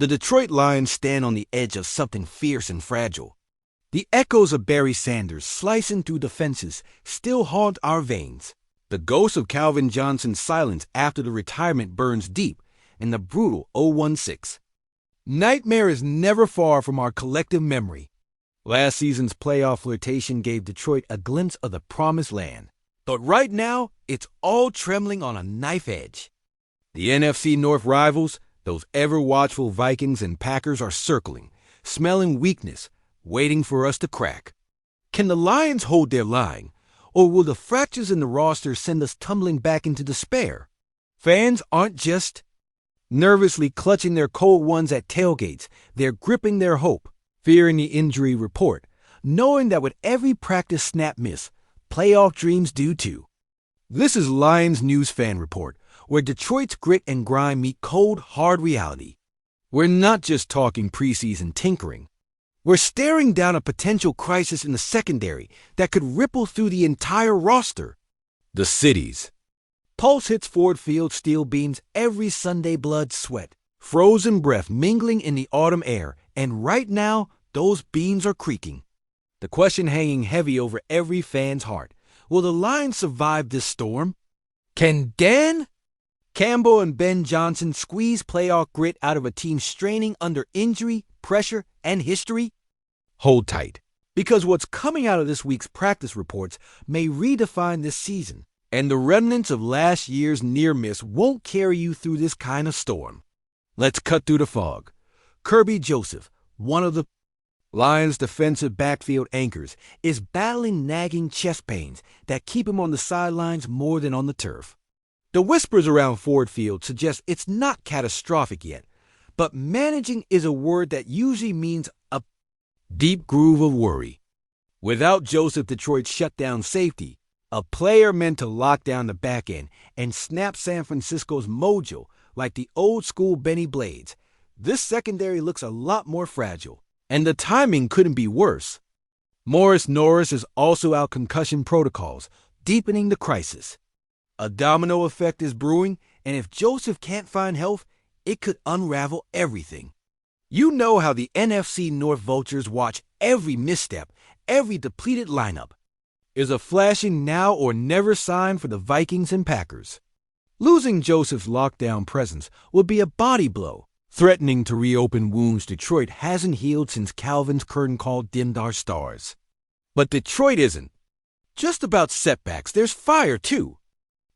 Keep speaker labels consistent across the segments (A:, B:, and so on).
A: The Detroit Lions stand on the edge of something fierce and fragile. The echoes of Barry Sanders slicing through defenses still haunt our veins. The ghost of Calvin Johnson's silence after the retirement burns deep in the brutal 0-16. Nightmare is never far from our collective memory. Last season's playoff flirtation gave Detroit a glimpse of the promised land. But right now, it's all trembling on a knife edge. The NFC North rivals, those ever-watchful Vikings and Packers, are circling, smelling weakness, waiting for us to crack. Can the Lions hold their line, or will the fractures in the roster send us tumbling back into despair? Fans aren't just nervously clutching their cold ones at tailgates. They're gripping their hope, fearing the injury report, knowing that with every practice snap miss, playoff dreams do too. This is Lions News Fan Report, where Detroit's grit and grind meet cold, hard reality. We're not just talking preseason tinkering. We're staring down a potential crisis in the secondary that could ripple through the entire roster. The cities. Pulse hits Ford Field steel beams every Sunday, blood, sweat, frozen breath mingling in the autumn air, and right now, those beams are creaking. The question hanging heavy over every fan's heart: will the Lions survive this storm? Can Dan Campbell and Ben Johnson squeeze playoff grit out of a team straining under injury, pressure, and history? Hold tight, because what's coming out of this week's practice reports may redefine this season, and the remnants of last year's near miss won't carry you through this kind of storm. Let's cut through the fog. Kirby Joseph, one of the Lions' defensive backfield anchors, is battling nagging chest pains that keep him on the sidelines more than on the turf. The whispers around Ford Field suggest it's not catastrophic yet, but managing is a word that usually means a deep groove of worry. Without Joseph, Detroit's shutdown safety, a player meant to lock down the back end and snap San Francisco's mojo like the old-school Benny Blades, this secondary looks a lot more fragile, and the timing couldn't be worse. Morris Norris is also out concussion protocols, deepening the crisis. A domino effect is brewing, and if Joseph can't find health, it could unravel everything. You know how the NFC North vultures watch every misstep, every depleted lineup. Is a flashing now or never sign for the Vikings and Packers. Losing Joseph's lockdown presence would be a body blow, threatening to reopen wounds Detroit hasn't healed since Calvin's curtain call dimmed our stars. But Detroit isn't just about setbacks, there's fire too.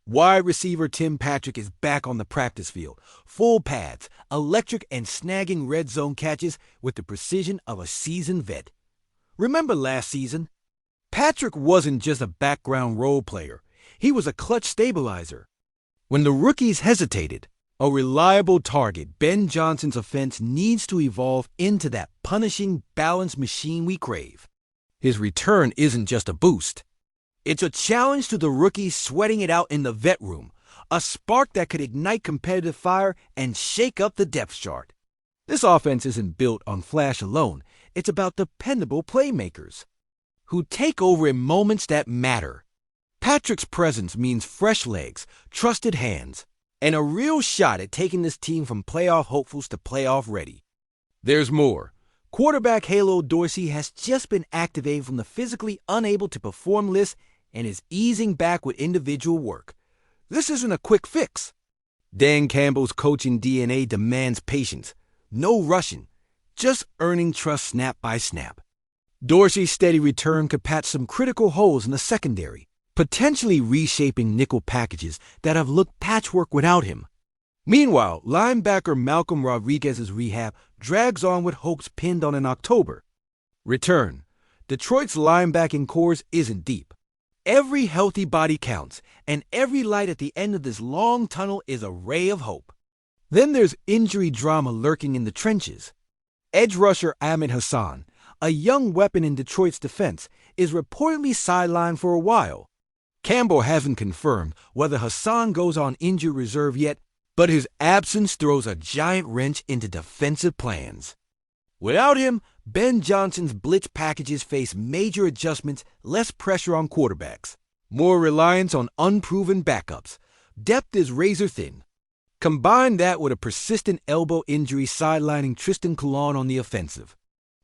A: Wide receiver Tim Patrick is back on the practice field, full pads, electric, and snagging red zone catches with the precision of a seasoned vet. Remember last season? Patrick wasn't just a background role player. He was a clutch stabilizer. When the rookies hesitated, a reliable target, Ben Johnson's offense needs to evolve into that punishing, balanced machine we crave. His return isn't just a boost. It's a challenge to the rookies sweating it out in the vet room, a spark that could ignite competitive fire and shake up the depth chart. This offense isn't built on flash alone. It's about dependable playmakers who take over in moments that matter. Patrick's presence means fresh legs, trusted hands, and a real shot at taking this team from playoff hopefuls to playoff ready. There's more. Quarterback Halo Dorsey has just been activated from the physically unable to perform list and is easing back with individual work. This isn't a quick fix. Dan Campbell's coaching DNA demands patience. No rushing, just earning trust snap by snap. Dorsey's steady return could patch some critical holes in the secondary, potentially reshaping nickel packages that have looked patchwork without him. Meanwhile, linebacker Malcolm Rodriguez's rehab drags on with hopes pinned on in October. Return. Detroit's linebacking core isn't deep. Every healthy body counts, and every light at the end of this long tunnel is a ray of hope. Then there's injury drama lurking in the trenches. Edge rusher Ahmed Hassan, a young weapon in Detroit's defense, is reportedly sidelined for a while. Campbell hasn't confirmed whether Hassan goes on injured reserve yet, but his absence throws a giant wrench into defensive plans. Without him, Ben Johnson's blitz packages face major adjustments, less pressure on quarterbacks, more reliance on unproven backups. Depth is razor thin. Combine that with a persistent elbow injury sidelining Tristan Colon on the offensive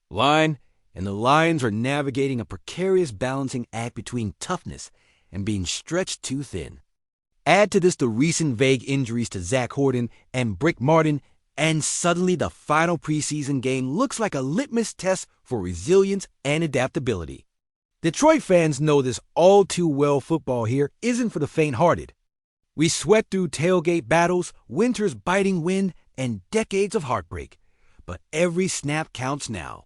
A: line, and the Lions are navigating a precarious balancing act between toughness and being stretched too thin. Add to this the recent vague injuries to Zach Horton and Brick Martin, and suddenly the final preseason game looks like a litmus test for resilience and adaptability. Detroit fans know this all too well. Football here isn't for the faint-hearted. We sweat through tailgate battles, winter's biting wind, and decades of heartbreak. But every snap counts now.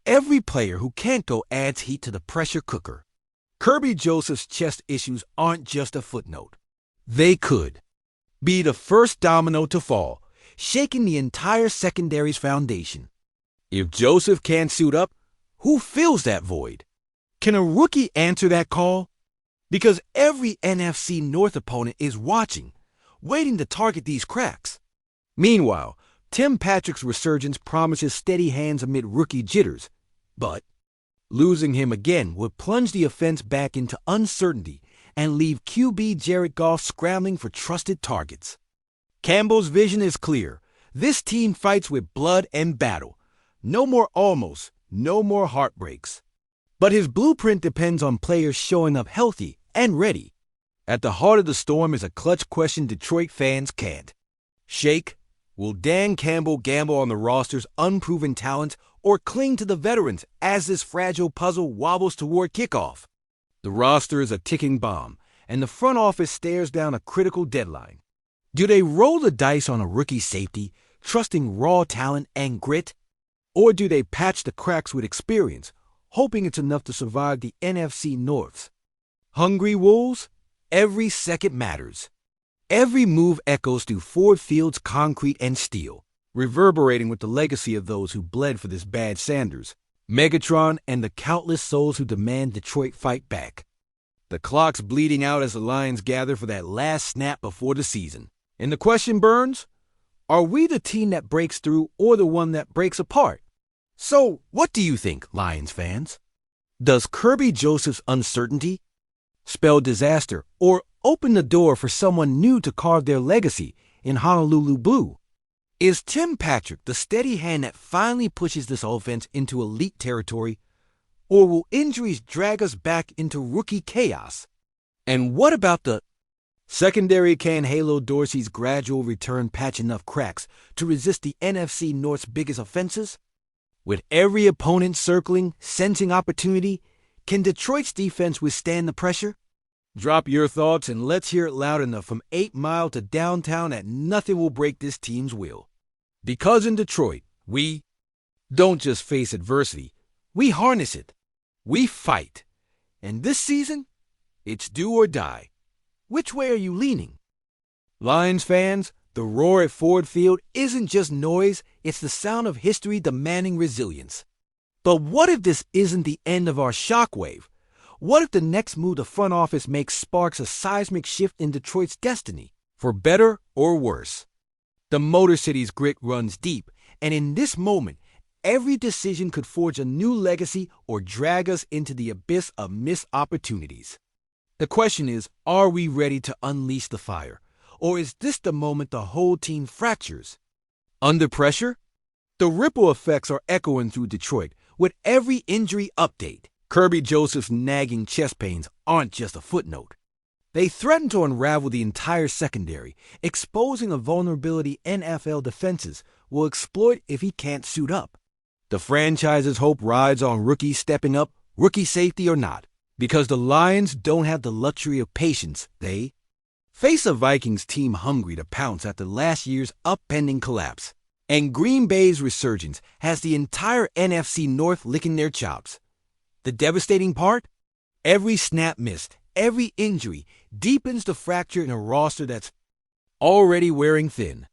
A: Every player who can't go adds heat to the pressure cooker. Kirby Joseph's chest issues aren't just a footnote. They could be the first domino to fall, shaking the entire secondary's foundation. If Joseph can't suit up, who fills that void? Can a rookie answer that call? Because every NFC North opponent is watching, waiting to target these cracks. Meanwhile, Tim Patrick's resurgence promises steady hands amid rookie jitters, but losing him again would plunge the offense back into uncertainty and leave QB Jared Goff scrambling for trusted targets. Campbell's vision is clear. This team fights with blood and battle. No more almost, no more heartbreaks. But his blueprint depends on players showing up healthy and ready. At the heart of the storm is a clutch question Detroit fans can't shake. Will Dan Campbell gamble on the roster's unproven talent or cling to the veterans as this fragile puzzle wobbles toward kickoff? The roster is a ticking bomb, and the front office stares down a critical deadline. Do they roll the dice on a rookie safety, trusting raw talent and grit? Or do they patch the cracks with experience, hoping it's enough to survive the NFC North's hungry wolves? Every second matters. Every move echoes through Ford Field's concrete and steel, reverberating with the legacy of those who bled for this bad Sanders, Megatron, and the countless souls who demand Detroit fight back. The clock's bleeding out as the Lions gather for that last snap before the season. And the question burns, are we the team that breaks through or the one that breaks apart? So, what do you think, Lions fans? Does Kirby Joseph's uncertainty spell disaster or open the door for someone new to carve their legacy in Honolulu blue? Is Tim Patrick the steady hand that finally pushes this offense into elite territory, or will injuries drag us back into rookie chaos? And what about the secondary? Can Halo Dorsey's gradual return patch enough cracks to resist the NFC North's biggest offenses? With every opponent circling, sensing opportunity, can Detroit's defense withstand the pressure? Drop your thoughts and let's hear it loud enough from 8 Mile to downtown that nothing will break this team's will. Because in Detroit, we don't just face adversity, we harness it. We fight. And this season, it's do or die. Which way are you leaning? Lions fans, the roar at Ford Field isn't just noise, it's the sound of history demanding resilience. But what if this isn't the end of our shockwave? What if the next move the front office makes sparks a seismic shift in Detroit's destiny, for better or worse? The Motor City's grit runs deep, and in this moment, every decision could forge a new legacy or drag us into the abyss of missed opportunities. The question is, are we ready to unleash the fire? Or is this the moment the whole team fractures? Under pressure? The ripple effects are echoing through Detroit with every injury update. Kirby Joseph's nagging chest pains aren't just a footnote. They threaten to unravel the entire secondary, exposing a vulnerability NFL defenses will exploit if he can't suit up. The franchise's hope rides on rookies stepping up, rookie safety or not, because the Lions don't have the luxury of patience. They face a Vikings team hungry to pounce after last year's upending collapse. And Green Bay's resurgence has the entire NFC North licking their chops. The devastating part? Every snap missed, every injury deepens the fracture in a roster that's already wearing thin.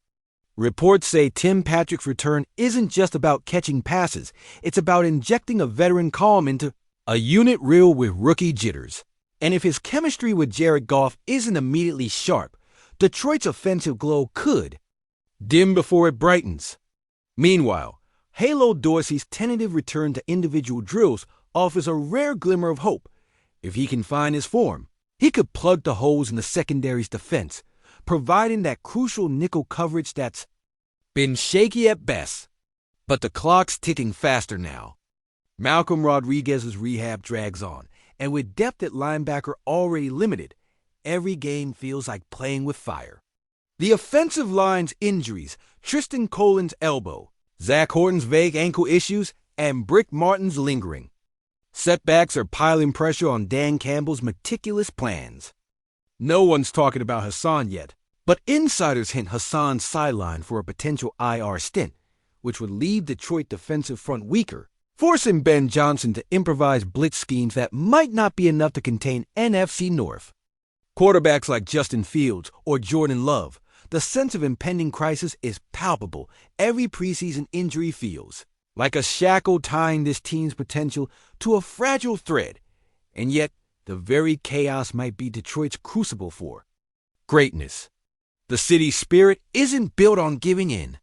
A: Reports say Tim Patrick's return isn't just about catching passes, it's about injecting a veteran calm into a unit real with rookie jitters. And if his chemistry with Jared Goff isn't immediately sharp, Detroit's offensive glow could dim before it brightens. Meanwhile, Halo Dorsey's tentative return to individual drills offers a rare glimmer of hope. If he can find his form, he could plug the holes in the secondary's defense, providing that crucial nickel coverage that's been shaky at best. But the clock's ticking faster now. Malcolm Rodriguez's rehab drags on, and with depth at linebacker already limited, every game feels like playing with fire. The offensive line's injuries, Tristan Colin's elbow, Zach Horton's vague ankle issues, and Brick Martin's lingering setbacks are piling pressure on Dan Campbell's meticulous plans. No one's talking about Hassan yet, but insiders hint Hassan's sidelined for a potential IR stint, which would leave Detroit defensive front weaker, forcing Ben Johnson to improvise blitz schemes that might not be enough to contain NFC North. Quarterbacks like Justin Fields or Jordan Love, the sense of impending crisis is palpable. Every preseason injury feels like a shackle tying this team's potential to a fragile thread, and yet the very chaos might be Detroit's crucible for greatness. The city's spirit isn't built on giving in.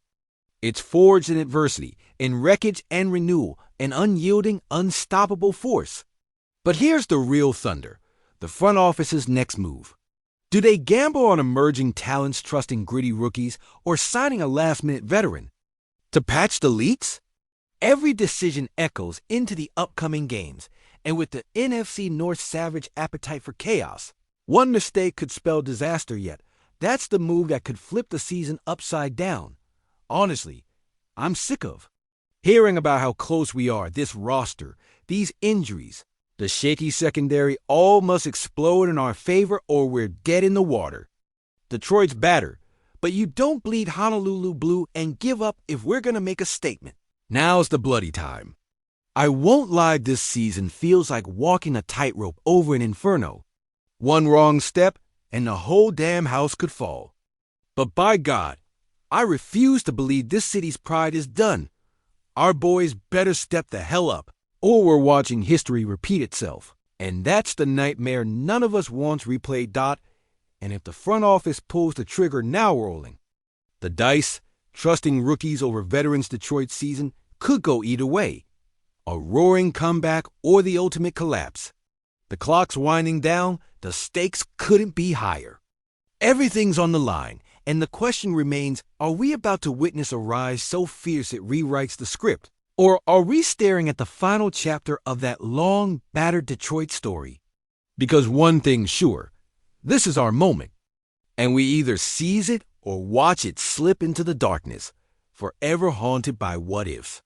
A: It's forged in adversity, in wreckage and renewal, an unyielding, unstoppable force. But here's the real thunder, the front office's next move. Do they gamble on emerging talents trusting gritty rookies or signing a last-minute veteran to patch the leaks? Every decision echoes into the upcoming games, and with the NFC North's savage appetite for chaos, one mistake could spell disaster yet. That's the move that could flip the season upside down. Honestly, I'm sick of hearing about how close we are, this roster, these injuries, the shaky secondary, all must explode in our favor or we're dead in the water. Detroit's battered, but you don't bleed Honolulu blue and give up if we're going to make a statement. Now's the bloody time. I won't lie, this season feels like walking a tightrope over an inferno. One wrong step, and the whole damn house could fall. But by God, I refuse to believe this city's pride is done. Our boys better step the hell up, or we're watching history repeat itself. And that's the nightmare none of us wants replayed. And if the front office pulls the trigger now rolling, the dice, trusting rookies over veterans Detroit season, could go either way. A roaring comeback or the ultimate collapse. The clock's winding down, the stakes couldn't be higher. Everything's on the line, and the question remains, are we about to witness a rise so fierce it rewrites the script? Or are we staring at the final chapter of that long, battered Detroit story? Because one thing's sure, this is our moment, and we either seize it or watch it slip into the darkness, forever haunted by what-ifs.